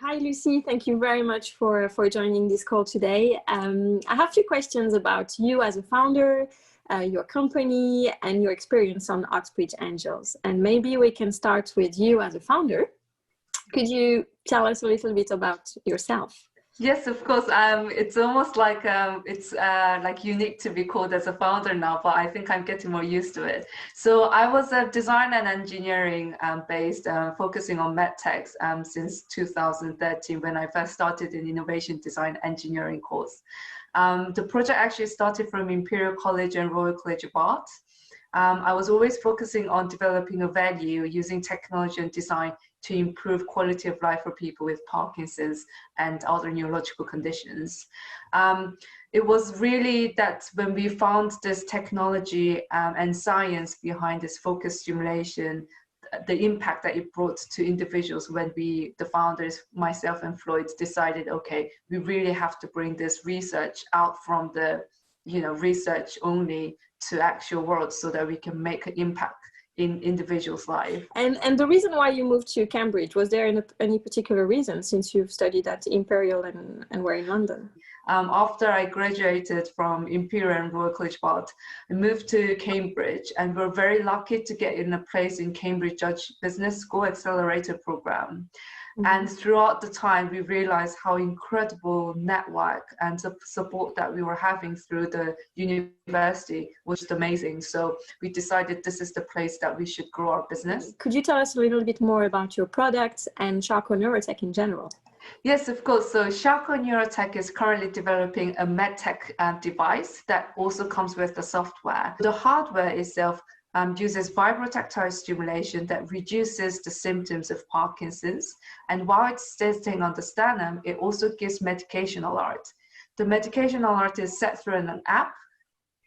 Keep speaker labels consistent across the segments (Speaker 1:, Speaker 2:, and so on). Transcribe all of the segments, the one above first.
Speaker 1: Hi, Lucy. Thank you very much for joining this call today. I have a few questions about you as a founder, your company, and your experience on OxBridge Angels. And maybe we can start with you as a founder. Could you tell us a little bit about yourself?
Speaker 2: Yes, of course. It's almost like like unique to be called as a founder now, but I think I'm getting more used to it. So I was a design and engineering based, focusing on medtech since 2013 when I first started an innovation design engineering course. The project actually started from Imperial College and Royal College of Art. I was always focusing on developing a value using technology and design to improve quality of life for people with Parkinson's and other neurological conditions. It was really that when we found this technology and science behind this focus stimulation, the impact that it brought to individuals when the founders, myself and Floyd, decided, okay, we really have to bring this research out from the research only to actual world so that we can make an impact in individuals' life.
Speaker 1: And the reason why you moved to Cambridge, was there any particular reason, since you've studied at Imperial and were in London?
Speaker 2: After I graduated from Imperial and Royal College of Art, I moved to Cambridge, and we're very lucky to get in a place in Cambridge Judge Business School Accelerator Program. And throughout the time, we realized how incredible network and support that we were having through the university was just amazing. So we decided this is the place that we should grow our business.
Speaker 1: Could you tell us a little bit more about your products and Charco Neurotech in general?
Speaker 2: Yes, of course. So Charco Neurotech is currently developing a medtech device that also comes with the software. The hardware itself uses vibrotactile stimulation that reduces the symptoms of Parkinson's. And while it's sitting on the sternum, it also gives medication alert. The medication alert is set through an app.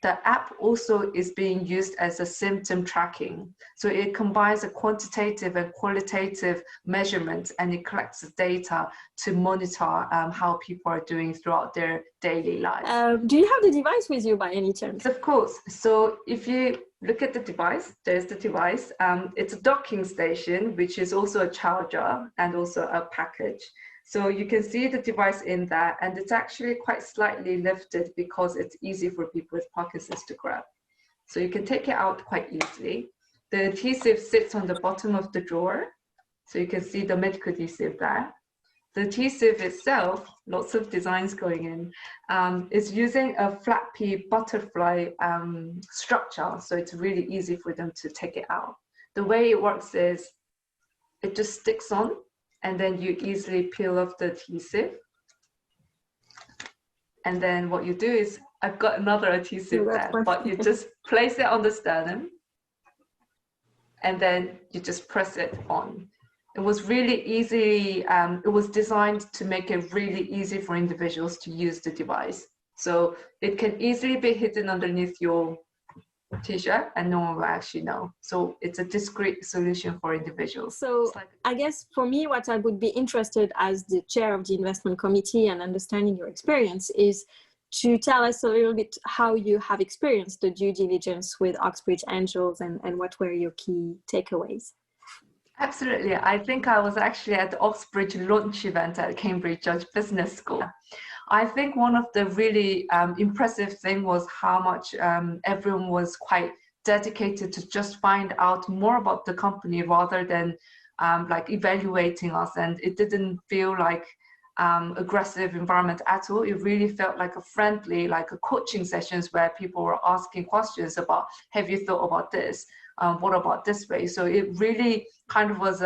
Speaker 2: The app also is being used as a symptom tracking. So it combines a quantitative and qualitative measurement, and it collects the data to monitor how people are doing throughout their daily lives.
Speaker 1: Do you have the device with you by any chance?
Speaker 2: Of course. So if you look at the device, there's the device. It's a docking station, which is also a charger and also a package. So you can see the device in there, and it's actually quite slightly lifted because it's easy for people with Parkinson's to grab. So you can take it out quite easily. The adhesive sits on the bottom of the drawer. So you can see the medical adhesive there. The adhesive itself, lots of designs going in, is using a flappy butterfly structure. So it's really easy for them to take it out. The way it works is it just sticks on, and then you easily peel off the adhesive. And then what you do is, I've got another adhesive there, but you just place it on the sternum, and then you just press it on. It was really easy. It was designed to make it really easy for individuals to use the device. So it can easily be hidden underneath your t-shirt and no one will actually know. So it's a discreet solution for individuals.
Speaker 1: So I guess for me, what I would be interested as the chair of the investment committee and understanding your experience is to tell us a little bit how you have experienced the due diligence with OxBridge Angels and what were your key takeaways.
Speaker 2: Absolutely. I think I was actually at the OxBridge launch event at Cambridge Judge Business School. I think one of the really impressive thing was how much everyone was quite dedicated to just find out more about the company rather than like evaluating us. And it didn't feel like aggressive environment at all. It really felt like a friendly, like a coaching sessions where people were asking questions about, have you thought about this? What about this way? So it really kind of was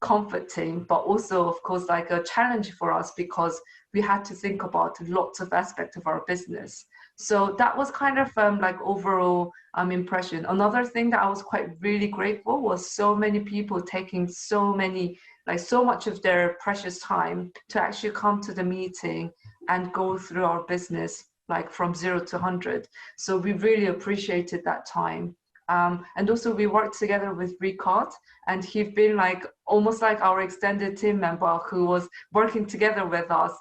Speaker 2: comforting, but also of course like a challenge for us because we had to think about lots of aspects of our business. So that was kind of like overall impression. Another thing that I was quite really grateful was so many people taking so much of their precious time to actually come to the meeting and go through our business like from 0 to 100. So we really appreciated that time. And also we worked together with Ricard, and he's been like almost like our extended team member who was working together with us.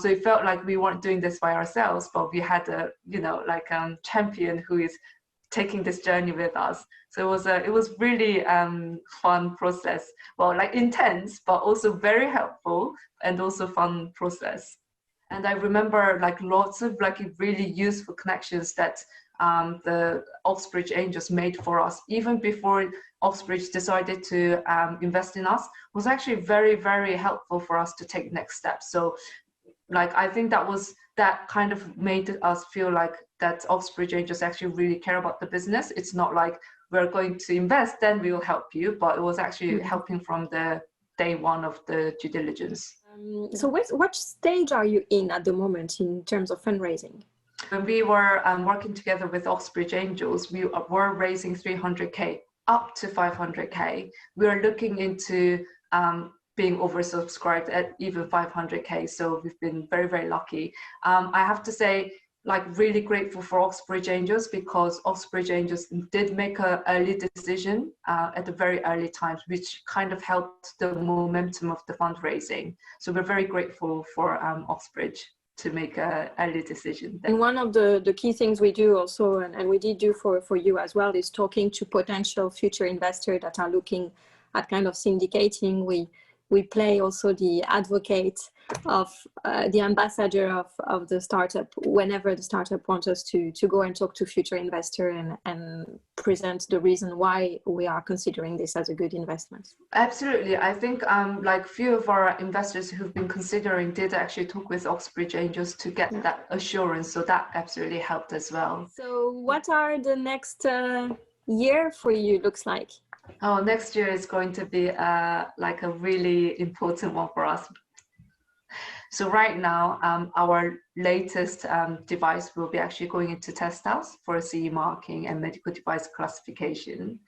Speaker 2: So it felt like we weren't doing this by ourselves, but we had a champion who is taking this journey with us. So it was really fun process. Well, like intense, but also very helpful and also fun process. And I remember like lots of like really useful connections that the OxBridge Angels made for us, even before OxBridge decided to invest in us, was actually very, very helpful for us to take next steps. So like, I think that kind of made us feel like that OxBridge Angels actually really care about the business. It's not like we're going to invest, then we will help you, but it was actually helping from the day one of the due diligence.
Speaker 1: So what stage are you in at the moment in terms of fundraising?
Speaker 2: When we were working together with OxBridge Angels, we were raising 300K up to 500K. We are looking into being oversubscribed at even 500K. So we've been very, very lucky. I have to say, like, really grateful for OxBridge Angels, because OxBridge Angels did make an early decision at the very early times, which kind of helped the momentum of the fundraising. So we're very grateful for OxBridge to make an early decision.
Speaker 1: And one of the key things we do also, and we did do for you as well, is talking to potential future investors that are looking at kind of syndicating. We play also the advocate of the ambassador of the startup whenever the startup wants us to go and talk to future investor and present the reason why we are considering this as a good investment.
Speaker 2: Absolutely. I think like few of our investors who've been considering did actually talk with OxBridge Angels to get that assurance. So that absolutely helped as well.
Speaker 1: So what are the next year for you looks like?
Speaker 2: Oh, next year is going to be like a really important one for us. So right now, our latest device will be actually going into test house for CE marking and medical device classification.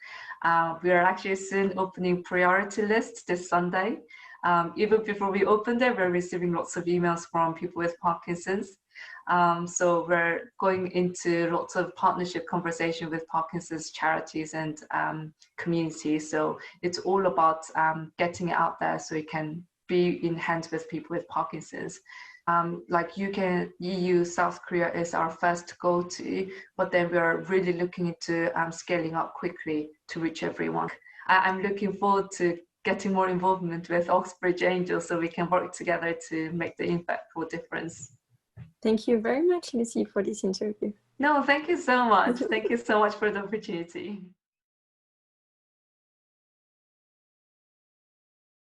Speaker 2: We are actually soon opening priority lists this Sunday. Even before we opened it, we're receiving lots of emails from people with Parkinson's. So we're going into lots of partnership conversation with Parkinson's charities and communities. So it's all about getting it out there so it can be in hands with people with Parkinson's. Like UK, EU, South Korea is our first go-to, but then we are really looking into scaling up quickly to reach everyone. I'm looking forward to getting more involvement with OxBridge Angels so we can work together to make the impactful difference.
Speaker 1: Thank you very much, Lucy, for this interview.
Speaker 2: No, thank you so much. Thank you so much for the opportunity.